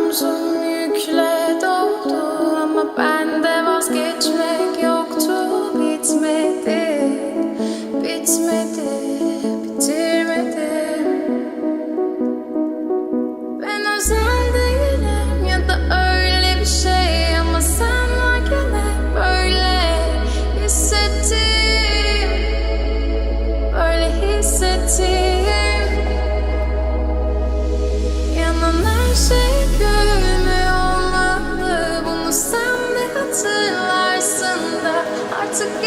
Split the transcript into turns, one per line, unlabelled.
Omzum yükle doldu ama bende vazgeçmek yoktu. Bitmedi, bitmedi, bitirmedim. Ben özel değilim ya da öyle bir şey, ama sen varken hep böyle hissettim, böyle hissettim. Yanan her şey gülmüyor olmalı, bunu sen de hatırlarsın da artık